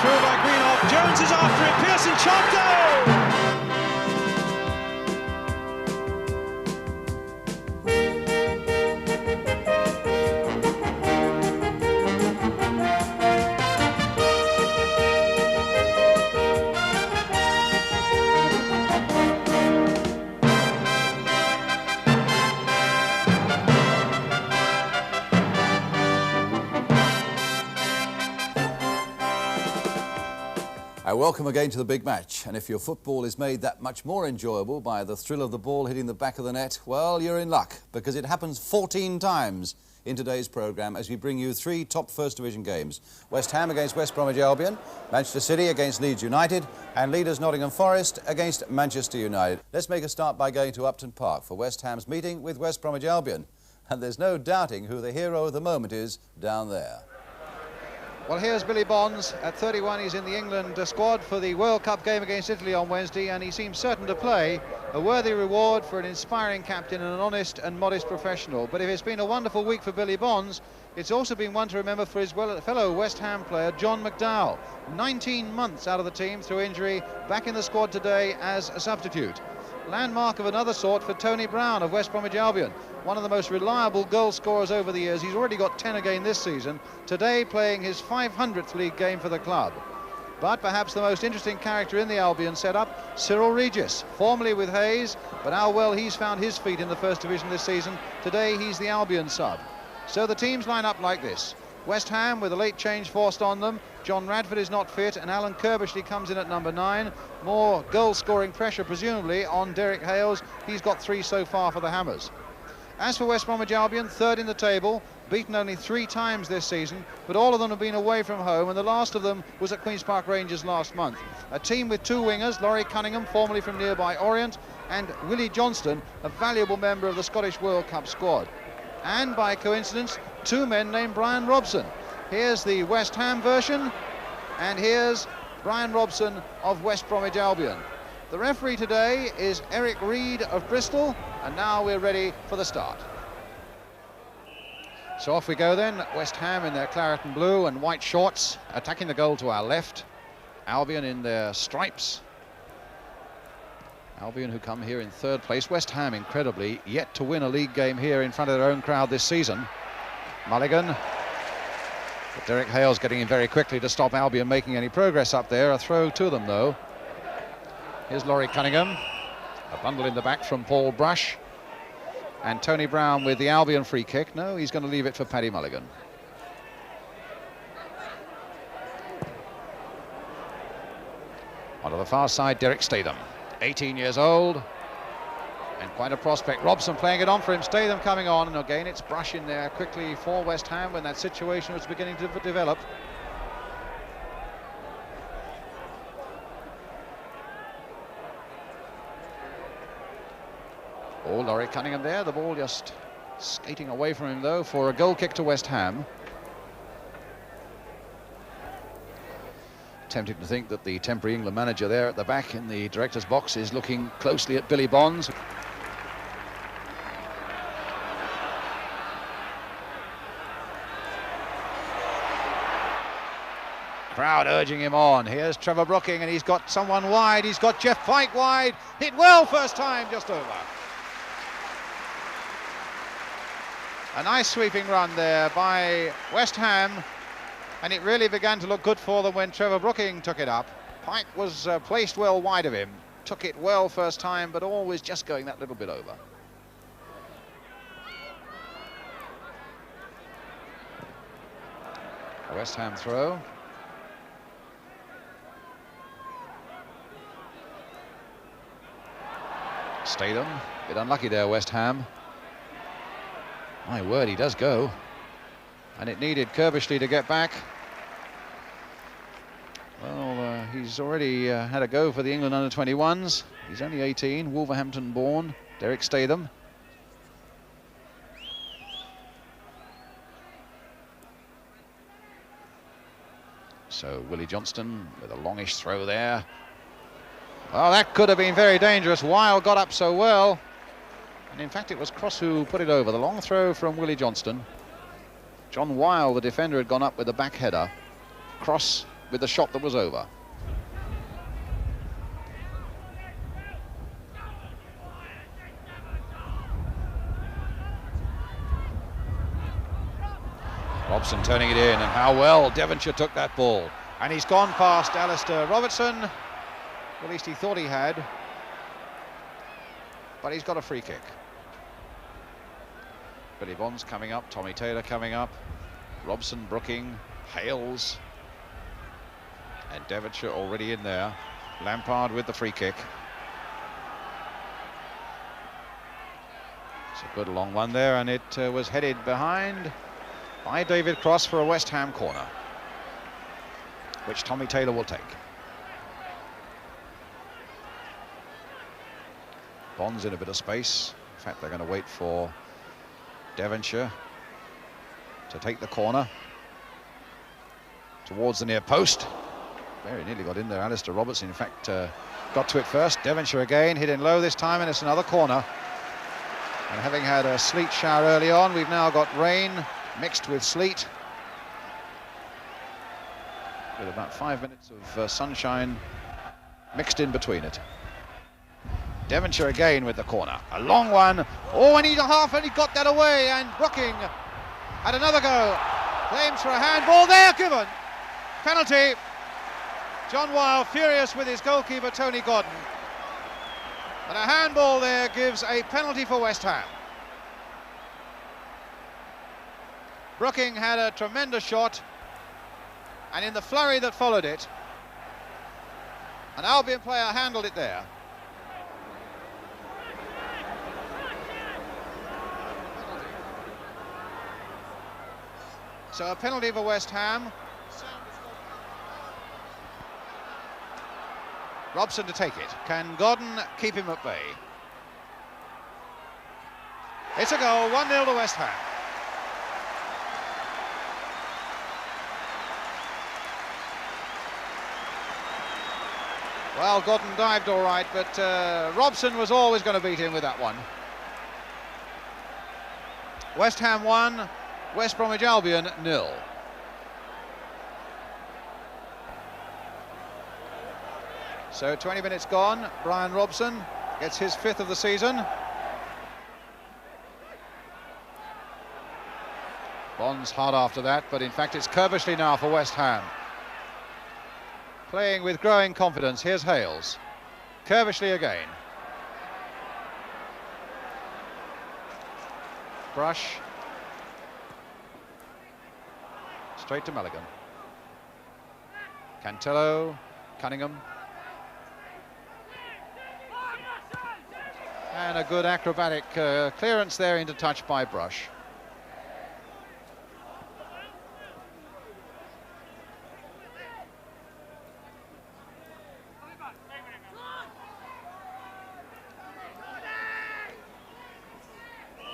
through by Greenhoff. Jones is after it. Pearson chopped out. Welcome again to the big match, and if your football is made that much more enjoyable by the thrill of the ball hitting the back of the net, well, you're in luck, because it happens 14 times in today's programme as we bring you 3 top First Division games. West Ham against West Bromwich Albion, Manchester City against Leeds United, and leaders Nottingham Forest against Manchester United. Let's make a start by going to Upton Park for West Ham's meeting with West Bromwich Albion, and there's no doubting who the hero of the moment is down there. Well, here's Billy Bonds. At 31, he's in the England squad for the World Cup game against Italy on Wednesday, and he seems certain to play. A worthy reward for an inspiring captain and an honest and modest professional. But if it's been a wonderful week for Billy Bonds, it's also been one to remember for his fellow West Ham player, John McDowell. 19 months out of the team through injury, back in the squad today as a substitute. Landmark of another sort for Tony Brown of West Bromwich Albion, one of the most reliable goal scorers over the years. He's already got 10 again this season, today playing his 500th league game for the club. But perhaps the most interesting character in the Albion setup, Cyril Regis, formerly with Hayes, but how well he's found his feet in the First Division this season. Today he's the Albion sub. So the teams line up like this. West Ham with a late change forced on them. John Radford is not fit, and Alan Kirbishley comes in at number 9. More goal-scoring pressure, presumably, on Derek Hales. He's got 3 so far for the Hammers. As for West Bromwich Albion, 3rd in the table, beaten only 3 times this season, but all of them have been away from home, and the last of them was at Queen's Park Rangers last month. A team with 2 wingers, Laurie Cunningham, formerly from nearby Orient, and Willie Johnston, a valuable member of the Scottish World Cup squad. And by coincidence, 2 men named Brian Robson. Here's the West Ham version, and here's Brian Robson of West Bromwich Albion. The referee today is Eric Reid of Bristol, and now we're ready for the start. So off we go then. West Ham in their claret and blue and white shorts, attacking the goal to our left. Albion in their stripes. Albion, who come here in 3rd place. West Ham, incredibly, yet to win a league game here in front of their own crowd this season. Mulligan. But Derek Hales getting in very quickly to stop Albion making any progress up there. A throw to them, though. Here's Laurie Cunningham. A bundle in the back from Paul Brush. And Tony Brown with the Albion free kick. No, he's going to leave it for Paddy Mulligan. Onto the far side, Derek Statham. 18 years old. And quite a prospect. Robson playing it on for him. Statham coming on. And again, it's Brush in there quickly for West Ham when that situation was beginning to develop. Oh, Laurie Cunningham there. The ball just skating away from him, though, for a goal kick to West Ham. Tempting to think that the temporary England manager there at the back in the director's box is looking closely at Billy Bonds. Crowd urging him on. Here's Trevor Brooking, and he's got someone wide. He's got Jeff Pike wide. Hit well first time, just over. A nice sweeping run there by West Ham, and it really began to look good for them when Trevor Brooking took it up. Pike was placed well wide of him, took it well first time, but always just going that little bit over. A West Ham throw. Statham, a bit unlucky there, West Ham. My word, he does go. And it needed Kirbishley to get back. Well, he's already had a go for the England under-21s. He's only 18, Wolverhampton born, Derek Statham. So Willie Johnston with a longish throw there. Well, that could have been very dangerous. Wilde got up so well. And in fact, it was Cross who put it over. The long throw from Willie Johnston. John Wilde, the defender, had gone up with a back header. Cross with the shot that was over. Robson turning it in, and how well Devonshire took that ball. And he's gone past Alistair Robertson. Well, at least he thought he had. But he's got a free kick. Billy Bonds coming up, Tommy Taylor coming up, Robson, Brooking, Hales, and Devonshire already in there. Lampard with the free kick. It's a good long one there, and it was headed behind by David Cross for a West Ham corner, which Tommy Taylor will take. Bonds in a bit of space. In fact, they're going to wait for Devonshire to take the corner towards the near post. Very nearly got in there. Alistair Robertson, in fact, got to it first. Devonshire again, hit in low this time, and it's another corner. And having had a sleet shower early on, we've now got rain mixed with sleet, with about 5 minutes of sunshine mixed in between it. Devonshire again with the corner, a long one. Oh, and he got that away, and Brooking had another go. Claims for a handball there, given. Penalty. John Weil furious with his goalkeeper, Tony Godden. But a handball there gives a penalty for West Ham. Brooking had a tremendous shot, and in the flurry that followed it, an Albion player handled it there. So a penalty for West Ham. Robson to take it. Can Godden keep him at bay? It's a goal, 1-0 to West Ham. Well, Godden dived all right, but Robson was always going to beat him with that one. West Ham 1, West Bromwich Albion 0. So 20 minutes gone. Brian Robson gets his 5th of the season. Bonds hard after that, but in fact it's Kerbishley now for West Ham. Playing with growing confidence. Here's Hales. Kerbishley again. Brush. Straight to Mulligan. Cantello, Cunningham. And a good acrobatic clearance there into touch by Brush.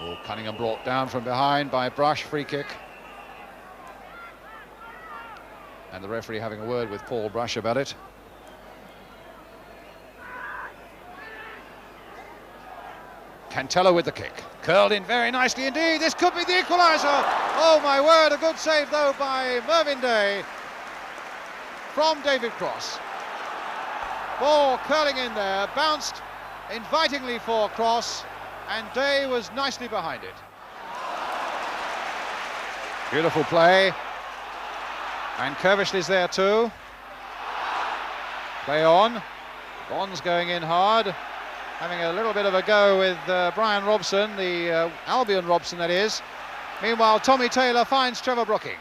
Oh, Cunningham brought down from behind by Brush, free kick. And the referee having a word with Paul Brush about it. Cantello with the kick. Curled in very nicely indeed. This could be the equaliser. Oh my word, a good save though by Mervyn Day from David Cross. Ball curling in there, bounced invitingly for Cross, and Day was nicely behind it. Beautiful play. And Kerbishley's there too. Play on. Bonds going in hard. Having a little bit of a go with Brian Robson, the Albion Robson that is. Meanwhile, Tommy Taylor finds Trevor Brooking.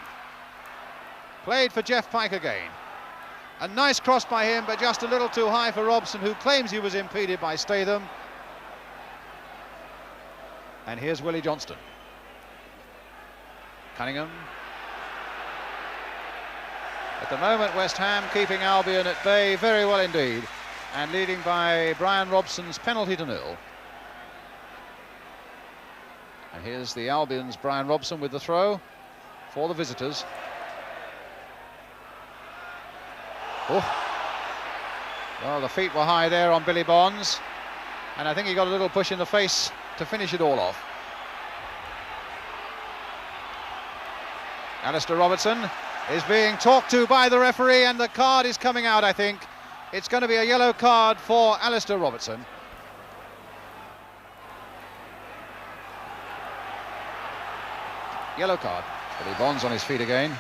Played for Jeff Pike again. A nice cross by him, but just a little too high for Robson, who claims he was impeded by Statham. And here's Willie Johnston. Cunningham. At the moment, West Ham keeping Albion at bay very well indeed, and leading by Brian Robson's penalty to 0. And here's the Albion's Brian Robson with the throw for the visitors. Oh. Well, the feet were high there on Billy Bonds, and I think he got a little push in the face to finish it all off. Alistair Robertson is being talked to by the referee, and the card is coming out, I think. It's going to be a yellow card for Alistair Robertson. Yellow card. Billy Bonds on his feet again.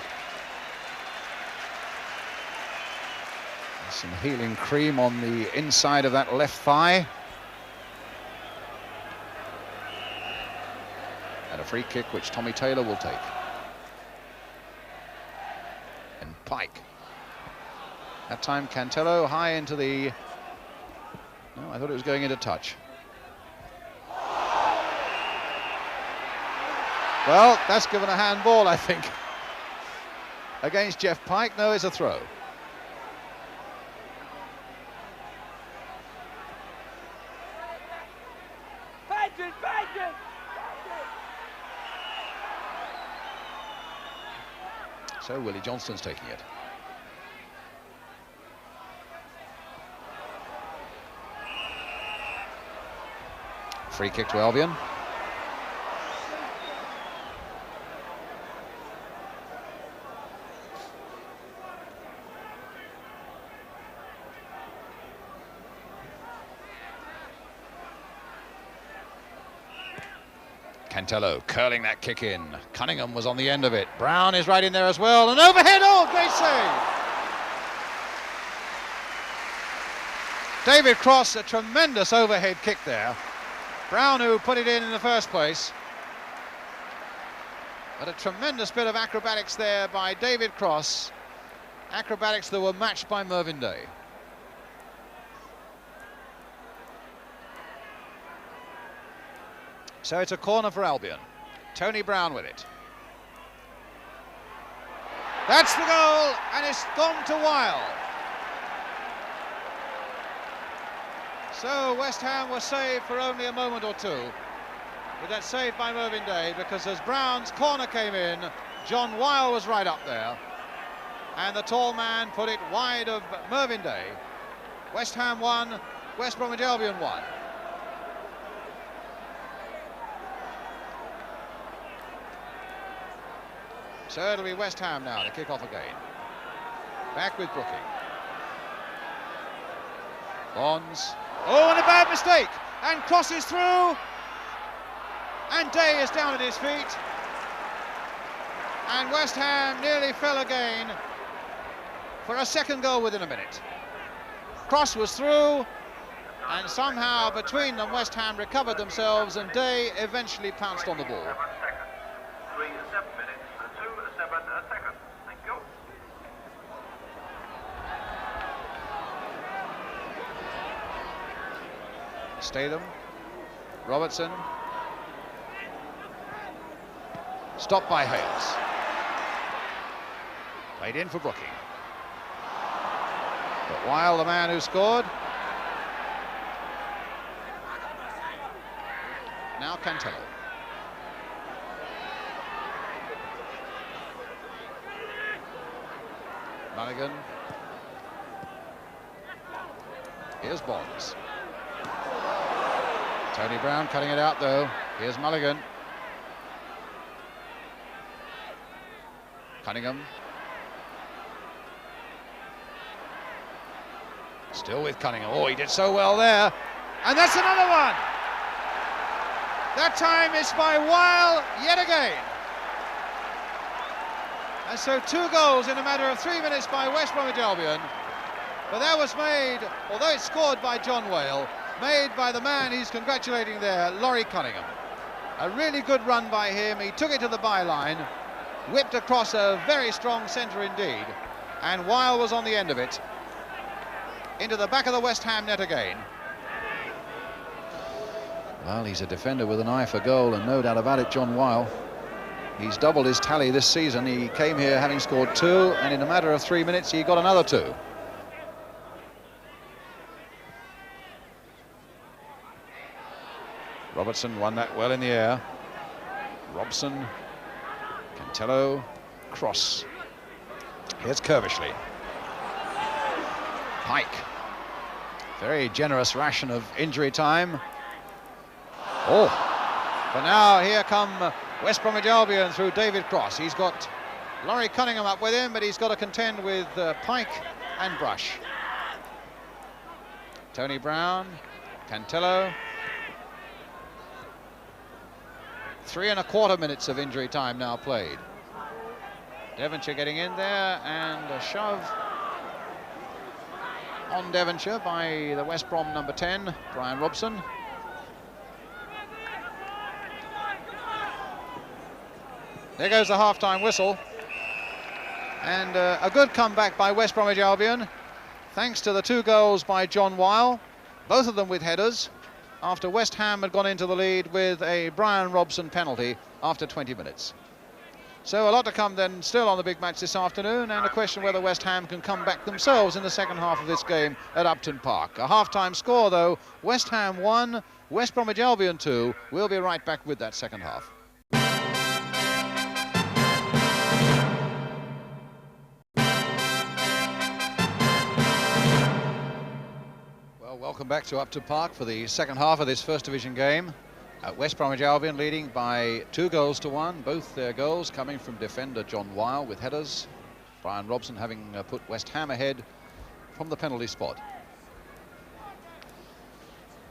There's some healing cream on the inside of that left thigh. And a free kick which Tommy Taylor will take. And Pike. That time Cantello high into the... No, I thought it was going into touch. Well, that's given a handball, I think. Against Jeff Pike. No, it's a throw. So Willie Johnston's taking it. Free kick to Albion. Cantello curling that kick in. Cunningham was on the end of it. Brown is right in there as well. And overhead, oh, great save. David Cross, a tremendous overhead kick there. Brown who put it in the first place. But a tremendous bit of acrobatics there by David Cross. Acrobatics that were matched by Mervyn Day. So it's a corner for Albion. Tony Brown with it. That's the goal, and it's gone to Weil. So West Ham was saved for only a moment or two with that save by Mervyn Day, because as Brown's corner came in, John Weil was right up there, and the tall man put it wide of Mervyn Day. West Ham 1, West Bromwich Albion 1. So it'll be West Ham now to kick off again. Back with Brooking. Bonds. Oh, and a bad mistake. And crosses through. And Day is down at his feet. And West Ham nearly fell again for a second goal within a minute. Cross was through. And somehow between them West Ham recovered themselves, and Day eventually pounced on the ball. Statham, Robertson, stopped by Hales, played in for Brooking, but Weil, the man who scored, now Cantello. Mulligan, here's Bonds. Tony Brown cutting it out though. Here's Mulligan. Cunningham. Still with Cunningham. Oh, he did so well there. And that's another one. That time it's by Weil yet again. And so 2 goals in a matter of 3 minutes by West Bromwich Albion. But that was made, although it's scored by John Whale, made by the man he's congratulating there, Laurie Cunningham. A really good run by him. He took it to the byline, whipped across a very strong centre indeed, and Weil was on the end of it. Into the back of the West Ham net again. Well, he's a defender with an eye for goal, and no doubt about it, John Weil. He's doubled his tally this season. He came here having scored 2, and in a matter of 3 minutes he got another 2. Robertson won that well in the air. Robson, Cantello, Cross. Here's Kervishley. Pike. Very generous ration of injury time. Oh, but now here come West Bromwich Albion through David Cross. He's got Laurie Cunningham up with him, but he's got to contend with Pike and Brush. Tony Brown, Cantello. 3¼ minutes of injury time now played. Devonshire getting in there, and a shove on Devonshire by the West Brom number 10, Brian Robson. There goes the half-time whistle. And a good comeback by West Bromwich Albion, thanks to the 2 goals by John Weil, both of them with headers, after West Ham had gone into the lead with a Brian Robson penalty after 20 minutes. So a lot to come then still on the big match this afternoon, and a question whether West Ham can come back themselves in the second half of this game at Upton Park. A half-time score though, West Ham 1, West Bromwich Albion 2. We'll be right back with that second half. Welcome back to Upton Park for the second half of this First Division game. West Bromwich Albion leading by 2 goals to 1, both their goals coming from defender John Weil with headers. Brian Robson having put West Ham ahead from the penalty spot.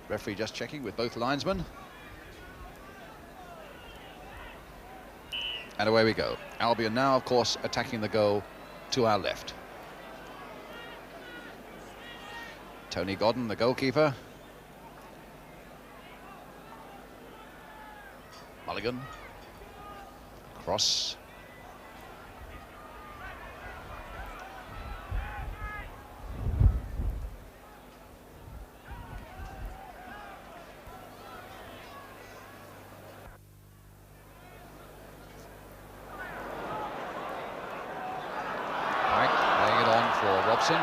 Referee just checking with both linesmen. And away we go. Albion now, of course, attacking the goal to our left. Tony Godden, the goalkeeper. Mulligan. Cross. Right, laying it on for Robson.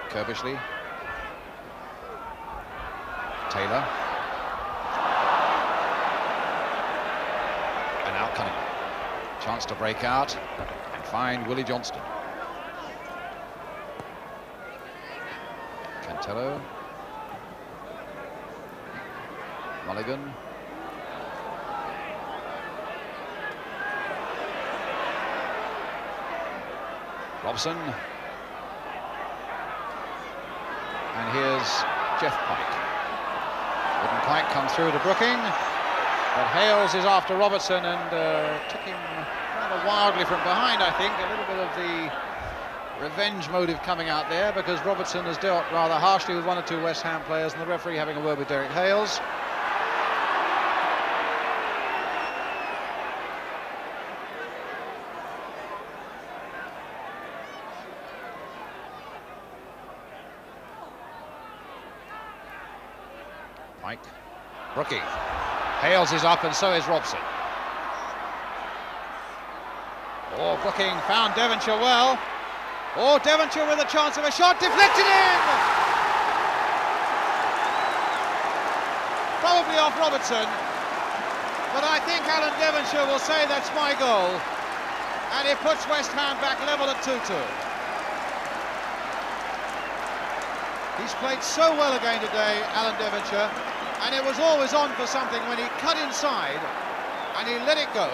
Kerbishley. Taylor. And now Cunningham. Chance to break out and find Willie Johnston. Cantello. Mulligan. Robson. And here's Jeff Pike. Wouldn't quite come through to Brooking, but Hales is after Robertson and took him rather wildly from behind, I think. A little bit of the revenge motive coming out there, because Robertson has dealt rather harshly with 1 or 2 West Ham players, and the referee having a word with Derek Hales. Mike. Brooking. Hales is up and so is Robson. Oh, Brooking found Devonshire well. Oh, Devonshire with a chance of a shot, deflected in! Probably off Robertson, but I think Alan Devonshire will say that's my goal, and it puts West Ham back level at 2-2. He's played so well again today, Alan Devonshire, and it was always on for something when he cut inside and he let it go.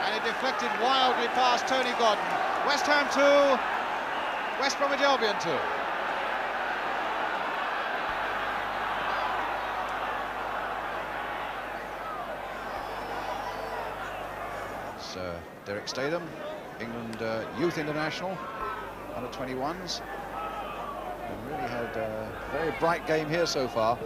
And it deflected wildly past Tony Godden. West Ham 2, West Bromwich Albion 2. It's Derek Statham, England Youth International, under 21s. And really had a very bright game here so far.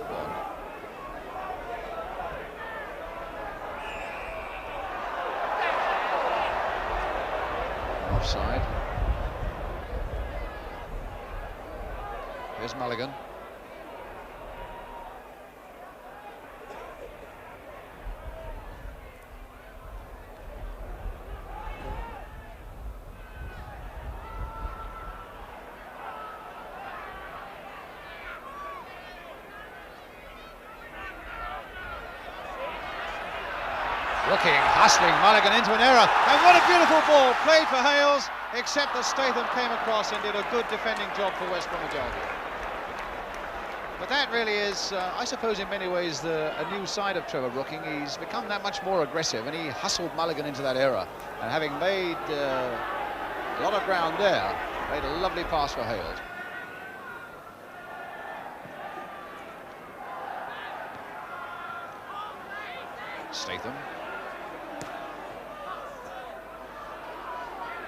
Offside. Here's Mulligan. Looking, hustling Mulligan into an error, and what a beautiful ball played for Hales, except that Statham came across and did a good defending job for West Bromwich Albion. But that really is, I suppose, in many ways, a new side of Trevor Brooking. He's become that much more aggressive, and he hustled Mulligan into that era. And having made a lot of ground there, made a lovely pass for Hales. Statham.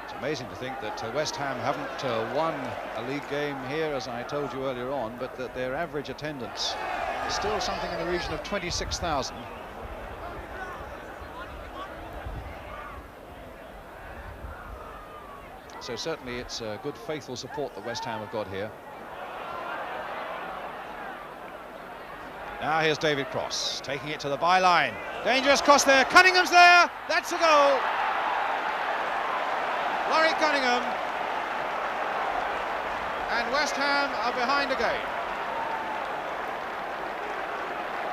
It's amazing to think that West Ham haven't won a league game here, as I told you earlier on, but that their average attendance is still something in the region of 26,000. So certainly it's a good faithful support that West Ham have got here. Now here's David Cross, taking it to the byline. Dangerous cross there, Cunningham's there, that's a goal! Laurie Cunningham, and West Ham are behind again.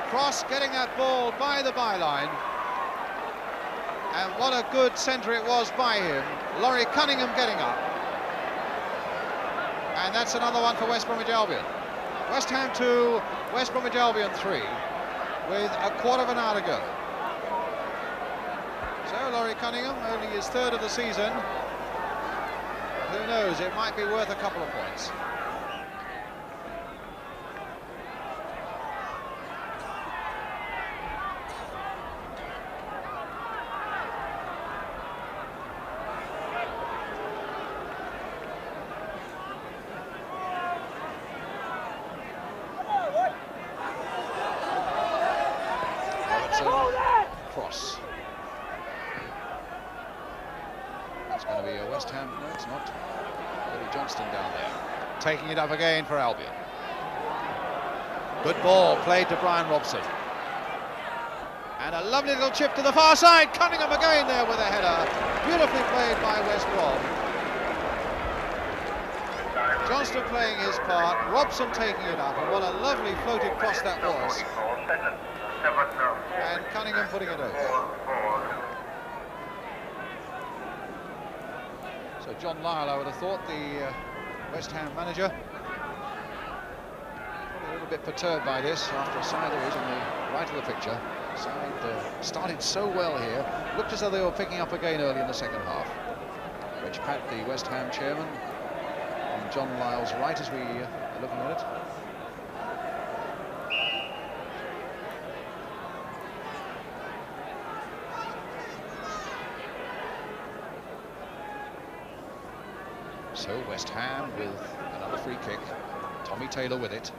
Cross getting that ball by the byline, and what a good centre it was by him. Laurie Cunningham getting up, and that's another one for West Bromwich Albion. West Ham 2, West Bromwich Albion 3, with a quarter of an hour to go. So Laurie Cunningham, only his third of the season. Who knows, it might be worth a couple of points. Cross. It's going to be a West Ham. No, it's not. Willie Johnston down there, taking it up again for Albion. Good ball played to Brian Robson, and a lovely little chip to the far side. Cunningham again there with a header, beautifully played by West Brom. Johnston playing his part, Robson taking it up, and what a lovely floated cross that was. And Cunningham putting it over. So John Lyle, I would have thought, the West Ham manager, probably a little bit perturbed by this after a side there is on the right of the picture. Side started so well here, looked as though they were picking up again early in the second half. Reg Pat, the West Ham chairman, on John Lyle's right as we are looking at it. So West Ham with another free kick, Tommy Taylor with it.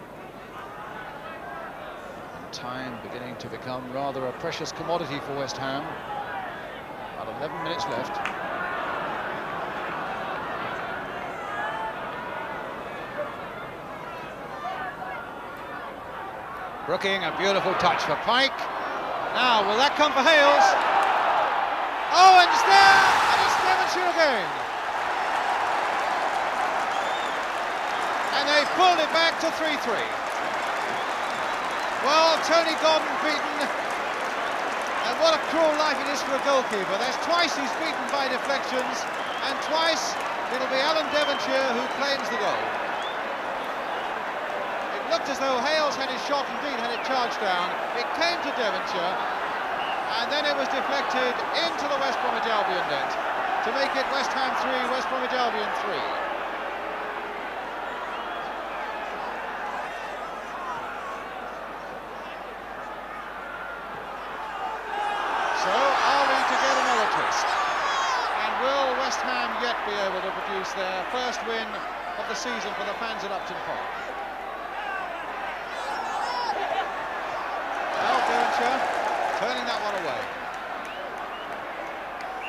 And time beginning to become rather a precious commodity for West Ham. About 11 minutes left. Brooking, a beautiful touch for Pike. Now, will that come for Hales? Owen's there, and it's Devonshire again. And they pulled it back to 3-3. Well, Tony Godden beaten, and what a cruel life it is for a goalkeeper. There's twice he's beaten by deflections, and twice it'll be Alan Devonshire who claims the goal. It looked as though Hales had his shot, indeed had it charged down. It came to Devonshire, and then it was deflected into the West Bromwich Albion net to make it West Ham 3, West Bromwich Albion 3. Be able to produce their first win of the season for the fans at Upton Park. Well, Devonshire turning that one away.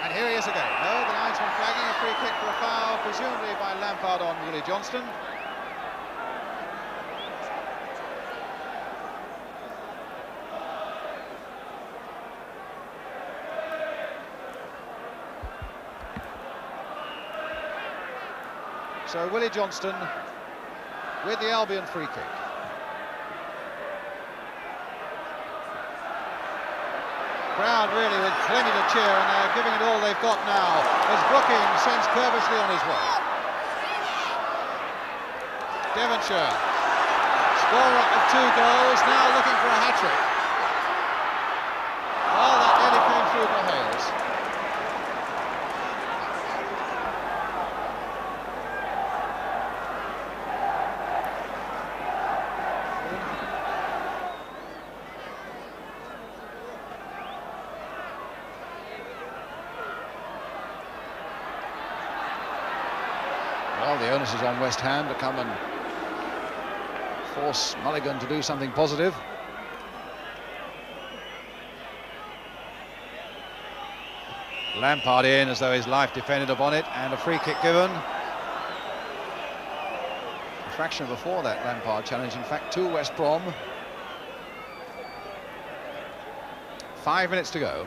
And here he is again. No, the linesman flagging a free kick for a foul, presumably by Lampard on Willie Johnston. So Willie Johnston with the Albion free kick. Crowd really with plenty to cheer, and they're giving it all they've got now as Brooking sends Curvisley on his way. Devonshire Scorer of 2 goals, now looking for a hat-trick. Well, that nearly came through for Hales. Well, the onus is on West Ham to come and force Mulligan to do something positive. Lampard in as though his life depended upon it, and a free kick given. A fraction before that Lampard challenge, in fact, to West Brom. 5 minutes to go.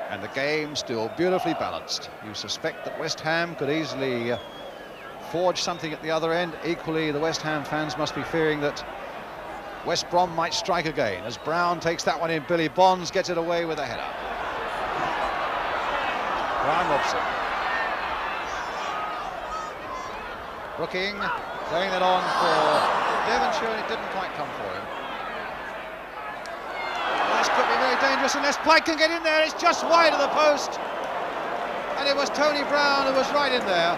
And the game still beautifully balanced. You suspect that West Ham could easily forge something at the other end. Equally, the West Ham fans must be fearing that West Brom might strike again, as Brown takes that one in. Billy Bonds gets it away with a header. Brian Robson. Brooking, laying it on for Devonshire, and it didn't quite come for him. This could be very dangerous unless Pike can get in there. It's just wide of the post. And it was Tony Brown who was right in there.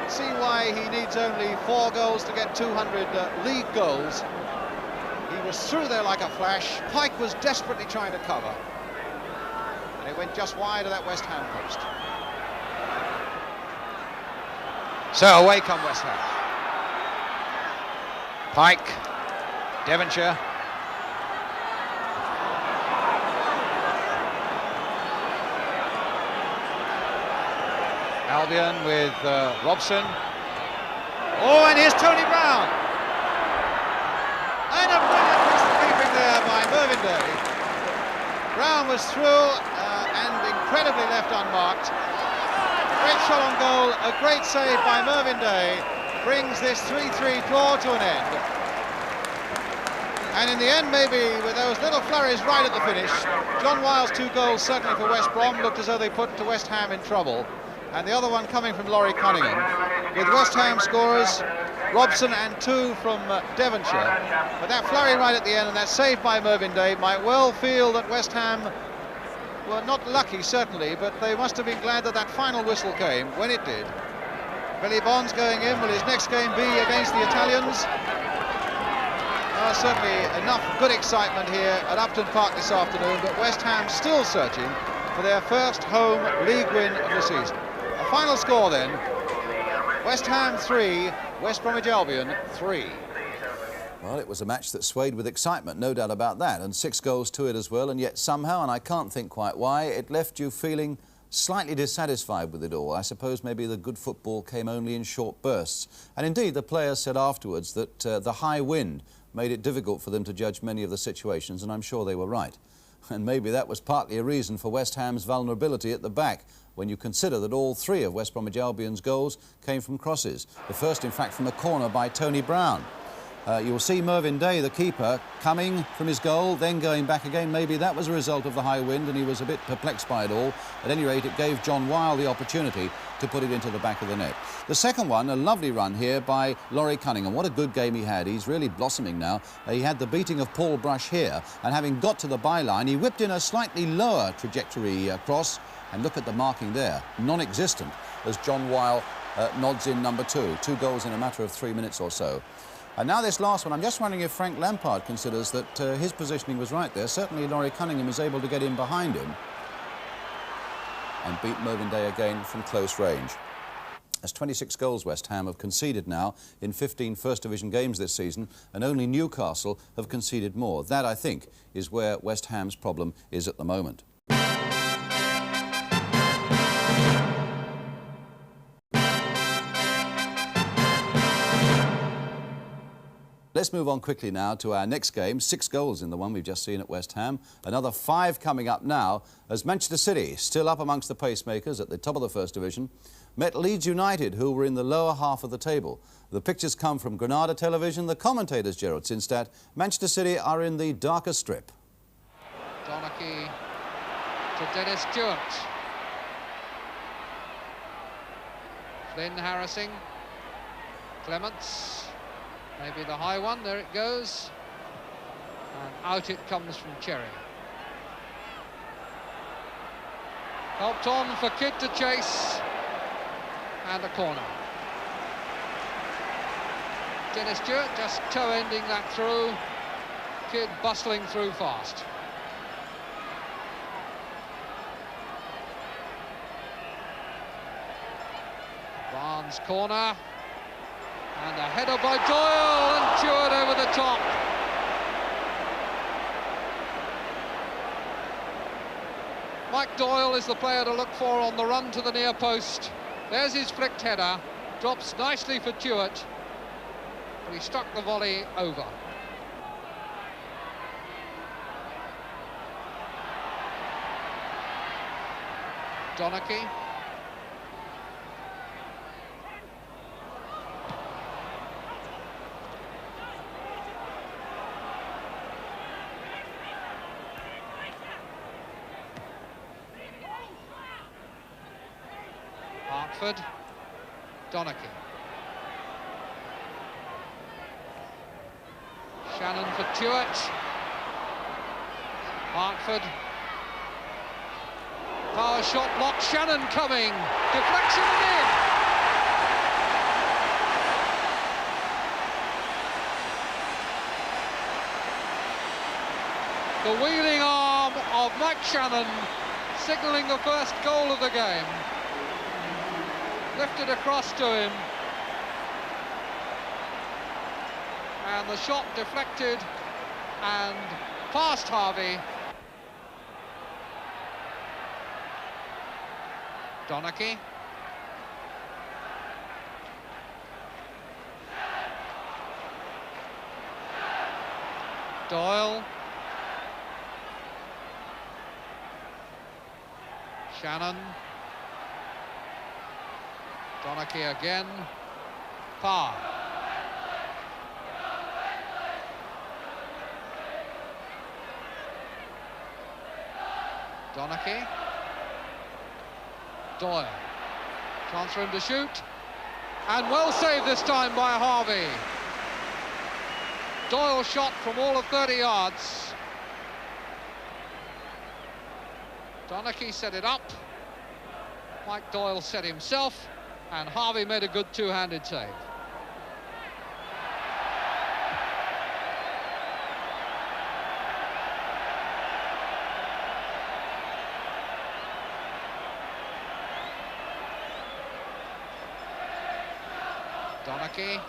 See why he needs only 4 goals to get 200 league goals. He was through there like a flash. Pike was desperately trying to cover. And it went just wide of that West Ham post. So away come West Ham. Pike, Devonshire. Albion with Robson. Oh, and here's Tony Brown. And a brilliant piece of keeping there by Mervyn Day. Brown was through and incredibly left unmarked. Great shot on goal, a great save by Mervyn Day brings this 3-3 draw to an end. And in the end, maybe with those little flurries right at the finish, John Wiles' 2 goals certainly for West Brom looked as though they put West Ham in trouble. And the other one coming from Laurie Cunningham, with West Ham scorers, Robson and 2 from Devonshire. But that flurry right at the end and that save by Mervyn Day might well feel that West Ham were not lucky, certainly, but they must have been glad that that final whistle came when it did. Billy Bonds going in. Will his next game be against the Italians? Certainly enough good excitement here at Upton Park this afternoon, but West Ham still searching for their first home league win of the season. A final score then, West Ham 3, West Bromwich Albion 3. Well, it was a match that swayed with excitement, no doubt about that, and 6 goals to it as well, and yet somehow, and I can't think quite why, it left you feeling slightly dissatisfied with it all. I suppose maybe the good football came only in short bursts. And indeed, the players said afterwards that the high wind made it difficult for them to judge many of the situations, and I'm sure they were right. And maybe that was partly a reason for West Ham's vulnerability at the back, when you consider that all 3 of West Bromwich Albion's goals came from crosses. The first, in fact, from a corner by Tony Brown. You'll see Mervyn Day, the keeper, coming from his goal, then going back again. Maybe that was a result of the high wind and he was a bit perplexed by it all. At any rate, it gave John Weil the opportunity to put it into the back of the net. The second one, a lovely run here by Laurie Cunningham. What a good game he had. He's really blossoming now. He had the beating of Paul Brush here, and having got to the byline, he whipped in a slightly lower trajectory cross. And look at the marking there, non-existent, as John Weil nods in number 2. 2 goals in a matter of 3 minutes or so. And now this last one, I'm just wondering if Frank Lampard considers that his positioning was right there. Certainly Laurie Cunningham is able to get in behind him and beat Mervyn Day again from close range. As 26 goals West Ham have conceded now in 15 First Division games this season, and only Newcastle have conceded more. That, I think, is where West Ham's problem is at the moment. Let's move on quickly now to our next game. 6 goals in the one we've just seen at West Ham. Another 5 coming up now as Manchester City, still up amongst the pacemakers at the top of the First Division, met Leeds United, who were in the lower half of the table. The pictures come from Granada Television. The commentators, Gerald Sinstadt. Manchester City are in the darker strip. Donachie to Dennis Stewart. Flynn harassing. Clements, maybe the high one, there it goes. And out it comes from Cherry. Helped on for Kidd to chase. And a corner. Dennis Stewart just toe-ending that through. Kidd bustling through fast. Barnes corner. And a header by Doyle, and Stewart over the top. Mike Doyle is the player to look for on the run to the near post. There's his flicked header, drops nicely for Stewart, but he struck the volley over. Donachie. Hartford, Donachie. Shannon for Stewart. Hartford. Power shot blocked, Shannon coming. Deflection and in. The wheeling arm of Mike Shannon signalling the first goal of the game. Lifted across to him, and the shot deflected and past Harvey. Donachie. Doyle. Shannon. Donachie again. Parr. Donachie. Doyle. Chance for him to shoot. And well saved this time by Harvey. Doyle shot from all of 30 yards. Donachie set it up. Mike Doyle set himself. And Harvey made a good two-handed save. Donachie.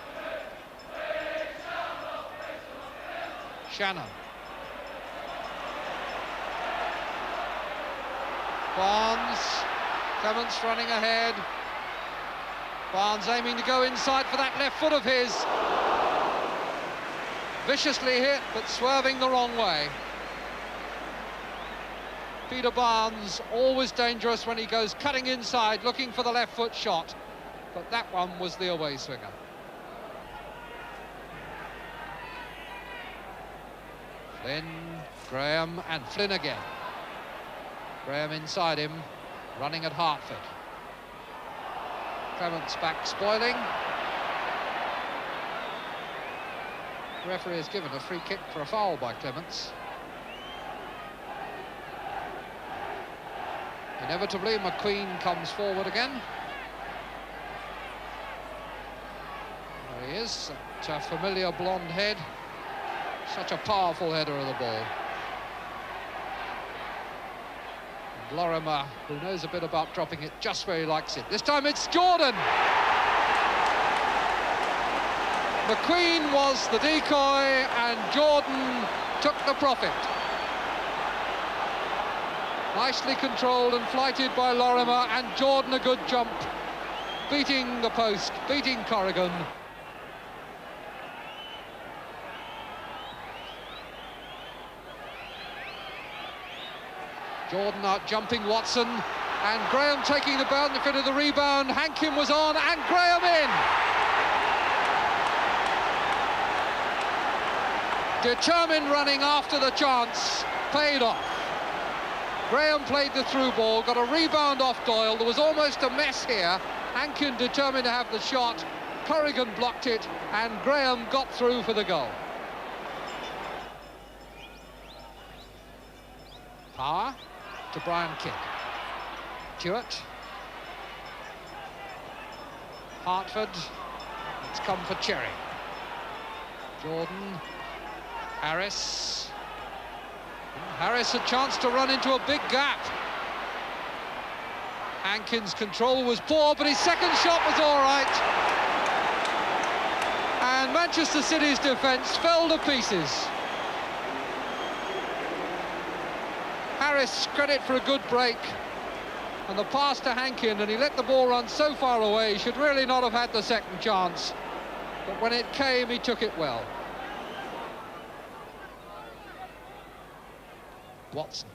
Shannon. Barnes. Clements running ahead. Barnes aiming to go inside for that left foot of his. Viciously hit, but swerving the wrong way. Peter Barnes, always dangerous when he goes cutting inside, looking for the left foot shot. But that one was the away swinger. Flynn, Graham, and Flynn again. Graham inside him, running at Hartford. Clements back spoiling. The referee has given a free kick for a foul by Clements. Inevitably, McQueen comes forward again. There he is, that familiar blonde head. Such a powerful header of the ball. Lorimer, who knows a bit about dropping it just where he likes it. This time it's Jordan! McQueen was the decoy and Jordan took the profit. Nicely controlled and flighted by Lorimer, and Jordan a good jump, beating the post, beating Corrigan. Jordan out jumping Watson, and Graham taking the benefit of the rebound. Hankin was on, and Graham in! Determined running after the chance, paid off. Graham played the through ball, got a rebound off Doyle. There was almost a mess here. Hankin determined to have the shot, Corrigan blocked it, and Graham got through for the goal. Power to Brian Kidd. Stewart. Hartford. It's come for Cherry. Jordan. Harris. Harris a chance to run into a big gap. Hankins' control was poor, but his second shot was all right. And Manchester City's defence fell to pieces. Harris credit for a good break. And the pass to Hankin, and he let the ball run so far away, he should really not have had the second chance. But when it came, he took it well. Watson.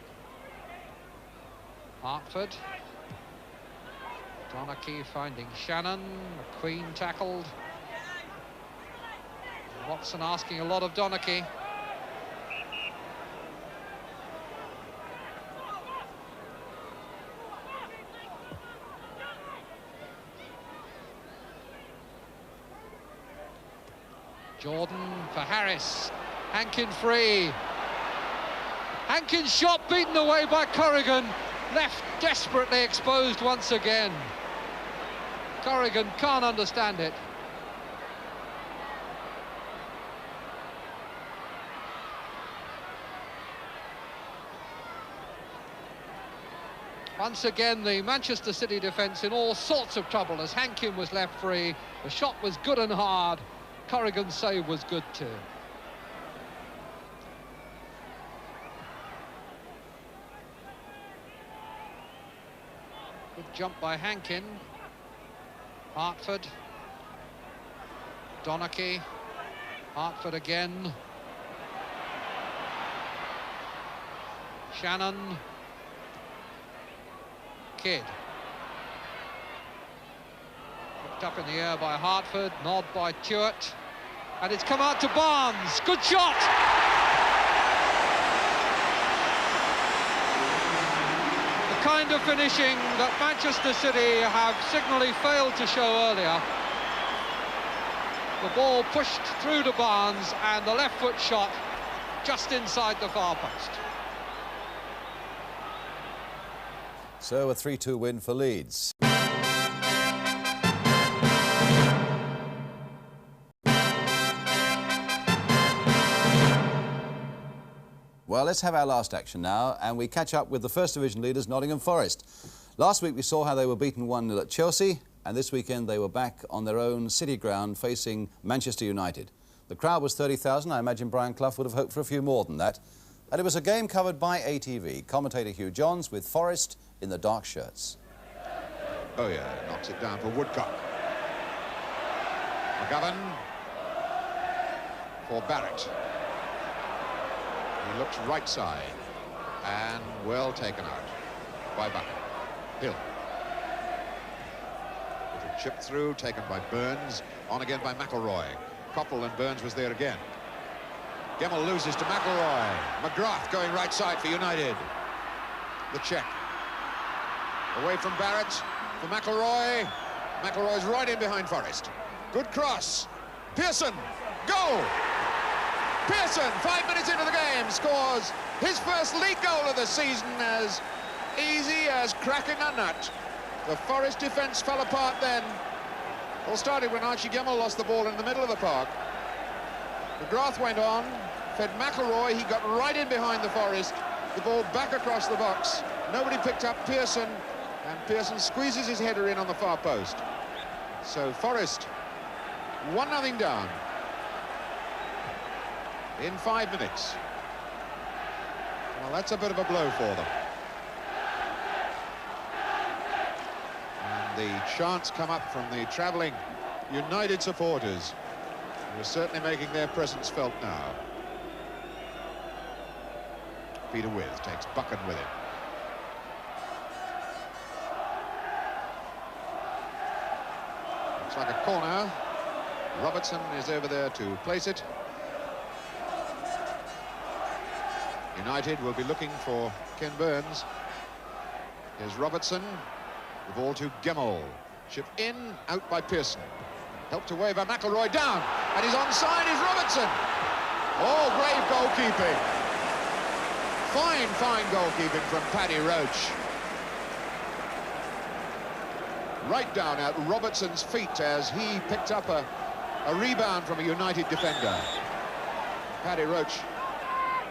Hartford. Donachie finding Shannon. McQueen tackled. Watson asking a lot of Donachie. Jordan for Harris. Hankin free. Hankin's shot beaten away by Corrigan. Left desperately exposed once again. Corrigan can't understand it. Once again, the Manchester City defence in all sorts of trouble as Hankin was left free. The shot was good and hard. Corrigan's save was good too. Good jump by Hankin. Hartford. Donachie. Hartford again. Shannon. Kidd. Picked up in the air by Hartford, nod by Stewart. And it's come out to Barnes. Good shot! The kind of finishing that Manchester City have signally failed to show earlier. The ball pushed through to Barnes and the left foot shot just inside the far post. So a 3-2 win for Leeds. Well, let's have our last action now, and we catch up with the First Division leaders, Nottingham Forest. Last week we saw how they were beaten 1-0 at Chelsea, and this weekend they were back on their own city ground facing Manchester United. The crowd was 30,000. I imagine Brian Clough would have hoped for a few more than that. And it was a game covered by ATV. Commentator Hugh Johns with Forest in the dark shirts. Oh yeah, knocks it down for Woodcock. McGovern for Barrett. He looks right side and well taken out by Bucket. Hill. Little chip through, taken by Burns. On again by McElroy. Coppell and Burns was there again. Gemmell loses to McElroy. McGrath going right side for United. The check. Away from Barrett for McElroy. McElroy's right in behind Forest. Good cross. Pearson. Goal! Pearson, 5 minutes into the game, scores his first league goal of the season, as easy as cracking a nut. The Forest defence fell apart then. All started when Archie Gemmell lost the ball in the middle of the park. McGrath went on, fed McElroy, he got right in behind the Forest. The ball back across the box. Nobody picked up Pearson, and Pearson squeezes his header in on the far post. So Forest 1-0 down in 5 minutes. Well, that's a bit of a blow for them. And the chants come up from the travelling United supporters, who are certainly making their presence felt now. Peter With takes Buchan with him. Looks like a corner. Robertson is over there to place it. United will be looking for Ken Burns. Here's Robertson. The ball to Gemmell. Chip in, out by Pearson. Helped away by McElroy, down, and he's onside is Robertson. Oh, brave goalkeeping. Fine, fine goalkeeping from Paddy Roach. Right down at Robertson's feet as he picked up a rebound from a United defender. Paddy Roach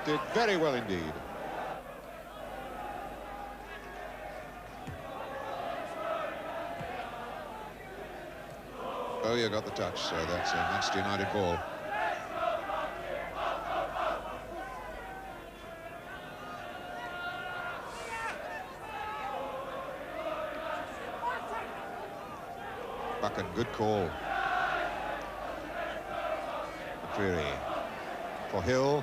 did very well indeed. Bowyer got the touch, so that's a Manchester United ball. Buchan, good call. McCreary for Hill.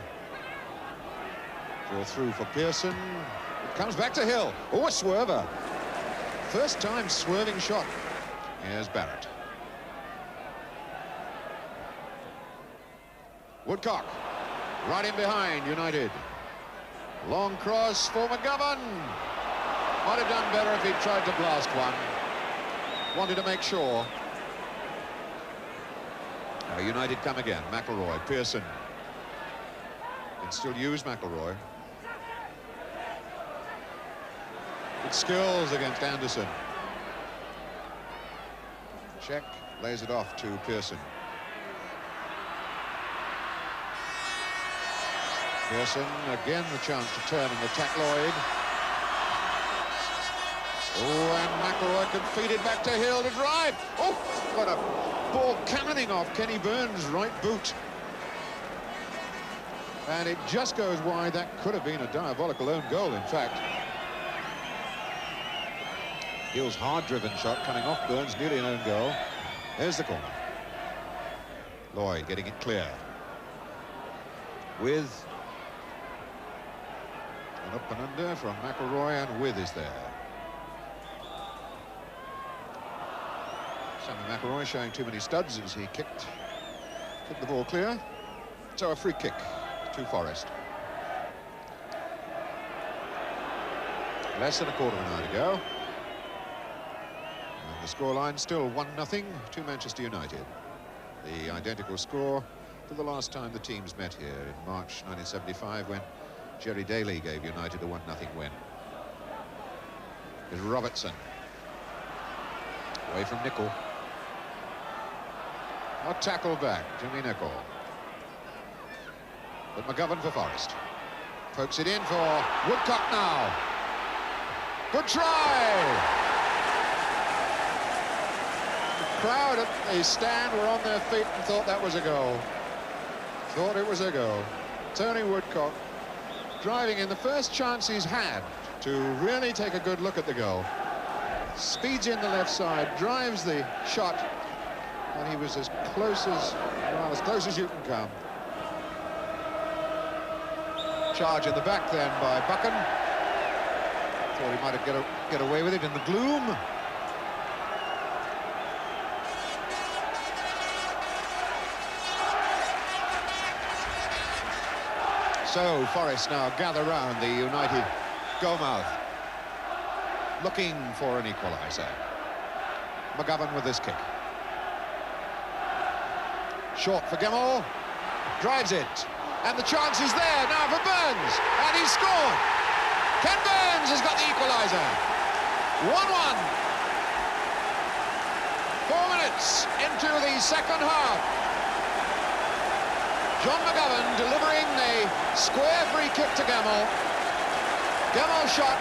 Draw through for Pearson. It comes back to Hill. Oh, a swerver. First time swerving shot. Here's Barrett. Woodcock, right in behind United. Long cross for McGovern. Might have done better if he'd tried to blast one. Wanted to make sure. United come again. McElroy, Pearson. Can still use McElroy. Good skills against Anderson. Check, lays it off to Pearson. Pearson, again the chance to turn and attack Lloyd. Oh, and McElroy can feed it back to Hill to drive. Oh, what a ball cannoning off Kenny Burns' right boot. And it just goes wide. That could have been a diabolical own goal, in fact. Hill's hard-driven shot coming off Burns, nearly an own goal. There's the corner. Lloyd getting it clear. With an up and under from McElroy, and With is there. Sammy McElroy showing too many studs as he kicked the ball clear. So a free kick to Forest. Less than a quarter of an hour to go. And the scoreline still 1-0 to Manchester United. The identical score to the last time the teams met here in March 1975 when Jerry Daly gave United a 1-0 win. Here's Robertson. Away from Nicol. A tackle back, Jimmy Nicol. But McGovern for Forest. Pokes it in for Woodcock now. Good try! The crowd at the stand were on their feet and thought that was a goal. Thought it was a goal. Tony Woodcock driving in the first chance he's had to really take a good look at the goal. Speeds in the left side, drives the shot, and he was as close as you can come. Charge in the back then by Buchan. Thought he might have get away with it in the gloom. So Forest now gather round the United goalmouth, looking for an equaliser. McGovern with this kick. Short for Gemmell, drives it, and the chance is there now for Burns, and he's scored. Ken Burns has got the equaliser. 1-1. 4 minutes into the second half. John McGovern delivering the square free kick to Gemmell. Gemmell shot,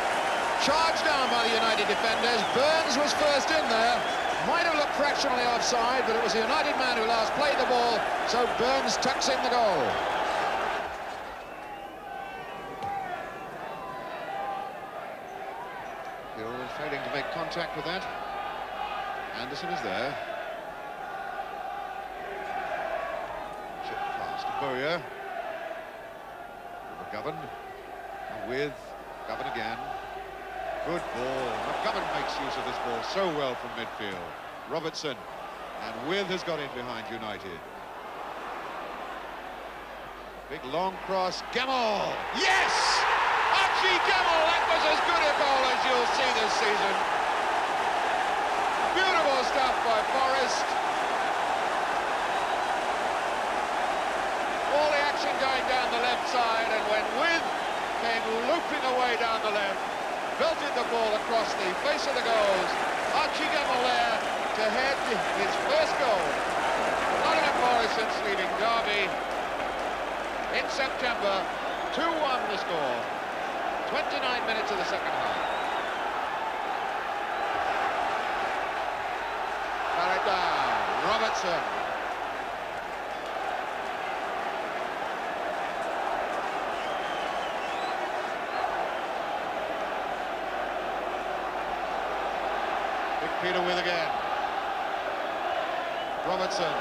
charged down by the United defenders. Burns was first in there. Might have looked fractionally offside, but it was the United man who last played the ball, so Burns tucks in the goal. Hill failing to make contact with that. Anderson is there. Chip pass to Bowyer. McGovern. With McGovern again. Good ball. McGovern makes use of this ball so well from midfield. Robertson, and With has got in behind United. Big long cross. Gemmell! Yes! Archie Gemmell! That was as good a goal as you'll see this season. Beautiful stuff by Forrest. been going down the left side, and when With came looping away down the left, belted the ball across the face of the goals. Archie Gemmell there to head his first goal. Nottingham Forest since leaving Derby in September. 2-1 the score. 29 minutes of the second half. Carried down. Robertson. Big Peter With again. Robertson.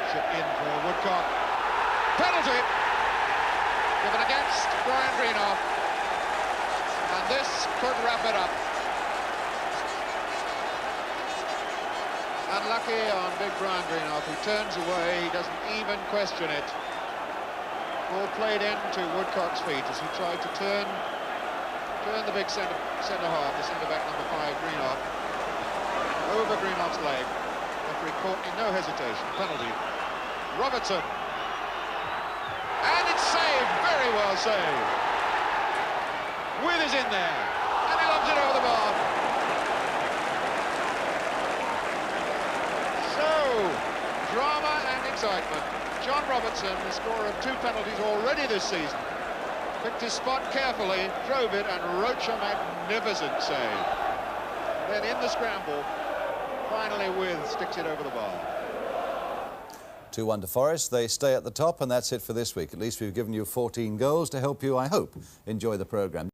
Chip in for Woodcock. Penalty. Given against Brian Greenough. And this could wrap it up. Unlucky on big Brian Greenough, who turns away, he doesn't even question it. Ball played into Woodcock's feet as he tried to turn the big centre half, the centre-back number 5, Greenough, over Greenoff's leg. Referee caught in no hesitation. Penalty. Robertson. And it's saved, very well saved. With is in there, and he lobs it over the bar. So, drama and excitement. John Robertson, the scorer of 2 penalties already this season, picked his spot carefully, drove it, and Roach a magnificent save. Then in the scramble, finally With sticks it over the bar. 2-1 to Forest. They stay at the top, and that's it for this week. At least we've given you 14 goals to help you, I hope, enjoy the programme.